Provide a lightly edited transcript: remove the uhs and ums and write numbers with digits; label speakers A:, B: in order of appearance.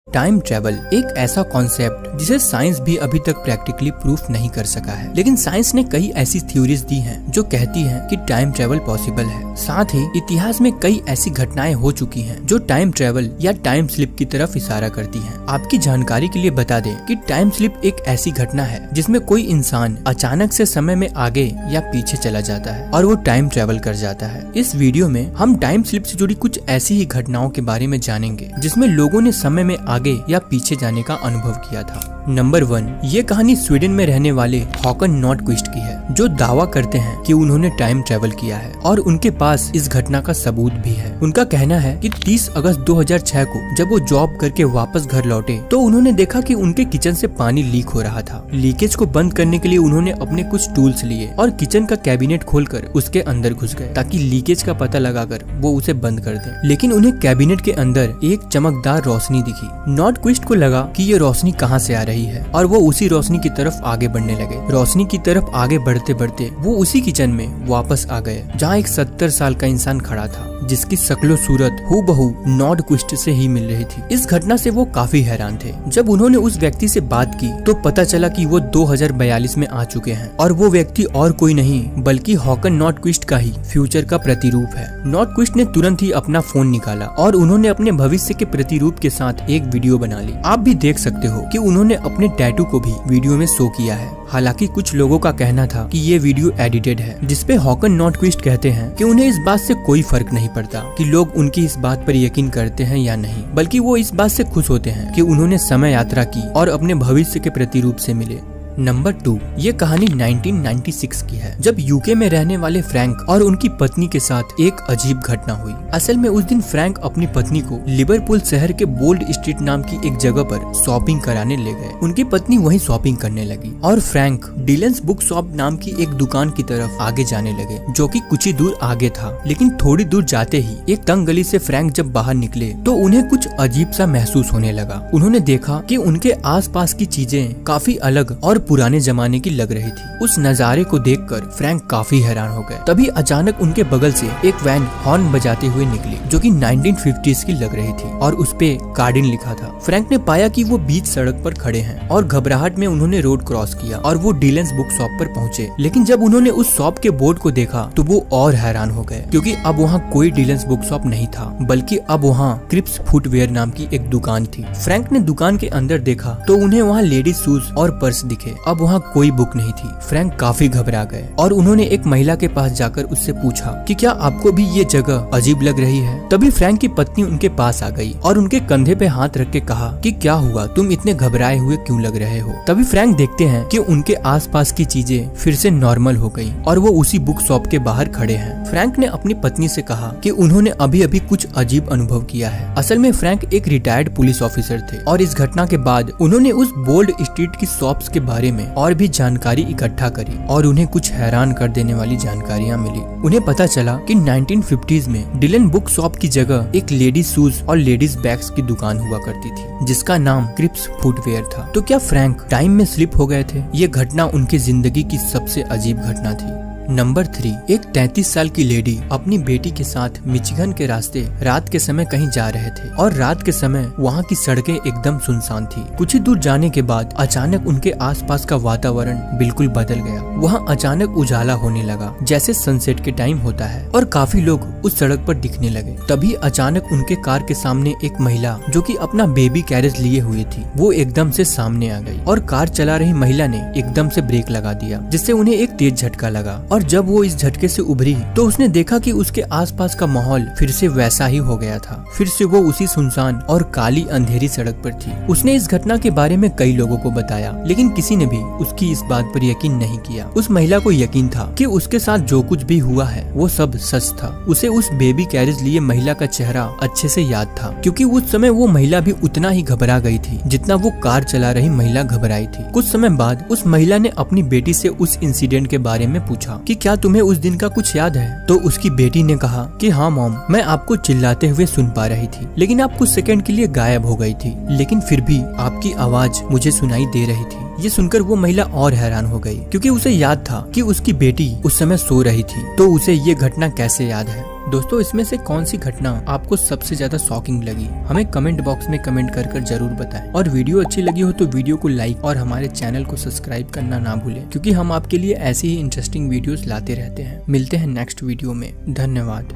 A: Time travel एक ऐसा concept जिसे साइंस भी अभी तक प्रैक्टिकली प्रूफ नहीं कर सका है, लेकिन साइंस ने कई ऐसी थ्योरीज दी हैं जो कहती हैं कि टाइम ट्रेवल पॉसिबल है। साथ ही इतिहास में कई ऐसी घटनाएं हो चुकी हैं जो टाइम ट्रेवल या टाइम स्लिप की तरफ इशारा करती हैं। आपकी जानकारी के लिए बता दें कि टाइम स्लिप एक ऐसी घटना है जिसमें कोई इंसान अचानक से समय में आगे या पीछे चला जाता है और वो टाइम ट्रेवल कर जाता है। इस वीडियो में हम टाइम स्लिप से जुड़ी कुछ ऐसी ही घटनाओं के बारे में जानेंगे जिसमें लोगों ने समय में आगे या पीछे जाने का अनुभव किया था। नंबर 1, ये कहानी स्वीडन में रहने वाले हॉकन नॉटक्विस्ट की है, जो दावा करते हैं कि उन्होंने टाइम ट्रेवल किया है और उनके पास इस घटना का सबूत भी है। उनका कहना है कि 30 अगस्त 2006 को जब वो जॉब करके वापस घर लौटे तो उन्होंने देखा कि उनके किचन से पानी लीक हो रहा था। लीकेज को बंद करने के लिए उन्होंने अपने कुछ टूल्स लिए और किचन का कैबिनेट खोलकर उसके अंदर घुस गए ताकि लीकेज का पता लगाकर वो उसे बंद कर दें। लेकिन उन्हें कैबिनेट के अंदर एक चमकदार रोशनी दिखी। नॉटक्विस्ट को लगा कि ये रोशनी कहाँ से आ रही है और वो उसी रोशनी की तरफ आगे बढ़ने लगे। रोशनी की तरफ आगे बढ़ते बढ़ते वो उसी किचन में वापस आ गए जहाँ एक 70 साल का इंसान खड़ा था जिसकी शक्लो सूरत हूबहू नॉटक्विस्ट से ही मिल रही थी। इस घटना से वो काफी हैरान थे। जब उन्होंने उस व्यक्ति से बात की तो पता चला कि वो 2042 में आ चुके हैं और वो व्यक्ति और कोई नहीं बल्कि हॉकन नॉटक्विस्ट का ही फ्यूचर का प्रतिरूप है। नॉटक्विस्ट ने तुरंत ही अपना फोन निकाला और उन्होंने अपने भविष्य के प्रतिरूप के साथ एक वीडियो बना ली। आप भी देख सकते हो कि उन्होंने अपने टैटू को भी वीडियो में शो किया है। हालांकि कुछ लोगों का कहना था कि ये वीडियो एडिटेड है, जिसपे हॉकन नॉटक्विस्ट कहते हैं कि उन्हें इस बात से कोई फर्क नहीं पड़ता कि लोग उनकी इस बात पर यकीन करते हैं या नहीं, बल्कि वो इस बात से खुश होते हैं कि उन्होंने समय यात्रा की और अपने भविष्य के प्रतिरूप से मिले। नंबर 2, ये कहानी 1996 की है जब यूके में रहने वाले फ्रैंक और उनकी पत्नी के साथ एक अजीब घटना हुई। असल में उस दिन फ्रैंक अपनी पत्नी को लिवरपूल शहर के बोल्ड स्ट्रीट नाम की एक जगह पर शॉपिंग कराने ले गए। उनकी पत्नी वहीं शॉपिंग करने लगी और फ्रैंक डिलन्स बुक शॉप नाम की एक दुकान की तरफ आगे जाने लगे जो कि कुछ ही दूर आगे था। लेकिन थोड़ी दूर जाते ही एक तंग गली से फ्रैंक जब बाहर निकले तो उन्हें कुछ अजीब सा महसूस होने लगा। उन्होंने देखा कि उनके आसपास की चीजें काफी अलग और पुराने जमाने की लग रही थी। उस नजारे को देखकर फ्रैंक काफी हैरान हो गए। तभी अचानक उनके बगल से एक वैन हॉर्न बजाते हुए निकली जो कि 1950s की लग रही थी और उस पे कार्डिन लिखा था। फ्रैंक ने पाया कि वो बीच सड़क पर खड़े हैं और घबराहट में उन्होंने रोड क्रॉस किया और वो डिलन्स बुक शॉप पर पहुंचे। लेकिन जब उन्होंने उस शॉप के बोर्ड को देखा तो वो और हैरान हो गए क्योंकि अब वहाँ कोई डिलन्स बुक शॉप नहीं था बल्कि अब वहाँ क्रिप्स फुटवेयर नाम की एक दुकान थी। फ्रैंक ने दुकान के अंदर देखा तो उन्हें वहाँ लेडीज शूज और पर्स दिखे। अब वहाँ कोई बुक नहीं थी। फ्रैंक काफी घबरा गए और उन्होंने एक महिला के पास जाकर उससे पूछा कि क्या आपको भी ये जगह अजीब लग रही है। तभी फ्रैंक की पत्नी उनके पास आ गई और उनके कंधे पे हाथ रख के कहा कि क्या हुआ, तुम इतने घबराए हुए क्यों लग रहे हो। तभी फ्रैंक देखते हैं कि उनके आसपास की चीजें फिर से नॉर्मल हो गई और वो उसी बुक शॉप के बाहर खड़े हैं। फ्रैंक ने अपनी पत्नी से कहा कि उन्होंने अभी अभी कुछ अजीब अनुभव किया है। असल में फ्रैंक एक रिटायर्ड पुलिस ऑफिसर थे और इस घटना के बाद उन्होंने उस बोल्ड स्ट्रीट की शॉप्स के बारे में और भी जानकारी इकट्ठा करी और उन्हें कुछ हैरान कर देने वाली जानकारियां मिली। उन्हें पता चला कि 1950s में डिलन बुक शॉप की जगह एक लेडीज शूज और लेडीज बैग्स की दुकान हुआ करती थी जिसका नाम क्रिप्स फुटवेयर था। तो क्या फ्रैंक टाइम में स्लिप हो गए थे? ये घटना उनकी जिंदगी की सबसे अजीब घटना थी। नंबर 3, एक 33 साल की लेडी अपनी बेटी के साथ मिचिगन के रास्ते रात के समय कहीं जा रहे थे और रात के समय वहाँ की सड़कें एकदम सुनसान थी। कुछ ही दूर जाने के बाद अचानक उनके आसपास का वातावरण बिल्कुल बदल गया। वहाँ अचानक उजाला होने लगा जैसे सनसेट के टाइम होता है और काफी लोग उस सड़क पर दिखने लगे। तभी अचानक उनके कार के सामने एक महिला जो कि अपना बेबी कैरेज लिए हुई थी वो एकदम से सामने आ गई और कार चला रही महिला ने एकदम से ब्रेक लगा दिया जिससे उन्हें एक तेज झटका लगा। और जब वो इस झटके से उभरी तो उसने देखा कि उसके आसपास का माहौल फिर से वैसा ही हो गया था। फिर से वो उसी सुनसान और काली अंधेरी सड़क पर थी। उसने इस घटना के बारे में कई लोगों को बताया लेकिन किसी ने भी उसकी इस बात पर यकीन नहीं किया। उस महिला को यकीन था कि उसके साथ जो कुछ भी हुआ है वो सब सच था। उसे उस बेबी कैरेज लिए महिला का चेहरा अच्छे से याद था क्योंकि उस समय वो महिला भी उतना ही घबरा गई थी जितना वो कार चला रही महिला घबराई थी। कुछ समय बाद उस महिला ने अपनी बेटी से उस इंसिडेंट के बारे में पूछा कि क्या तुम्हें उस दिन का कुछ याद है। तो उसकी बेटी ने कहा कि हाँ मॉम, मैं आपको चिल्लाते हुए सुन पा रही थी लेकिन आप कुछ सेकंड के लिए गायब हो गई थी, लेकिन फिर भी आपकी आवाज मुझे सुनाई दे रही थी। ये सुनकर वो महिला और हैरान हो गई क्योंकि उसे याद था कि उसकी बेटी उस समय सो रही थी, तो उसे ये घटना कैसे याद है। दोस्तों, इसमें से कौन सी घटना आपको सबसे ज्यादा शॉकिंग लगी, हमें कमेंट बॉक्स में कमेंट कर जरूर बताएं। और वीडियो अच्छी लगी हो तो वीडियो को लाइक और हमारे चैनल को सब्सक्राइब करना ना भूलें, क्योंकि हम आपके लिए ऐसे ही इंटरेस्टिंग वीडियोस लाते रहते हैं। मिलते हैं नेक्स्ट वीडियो में। धन्यवाद।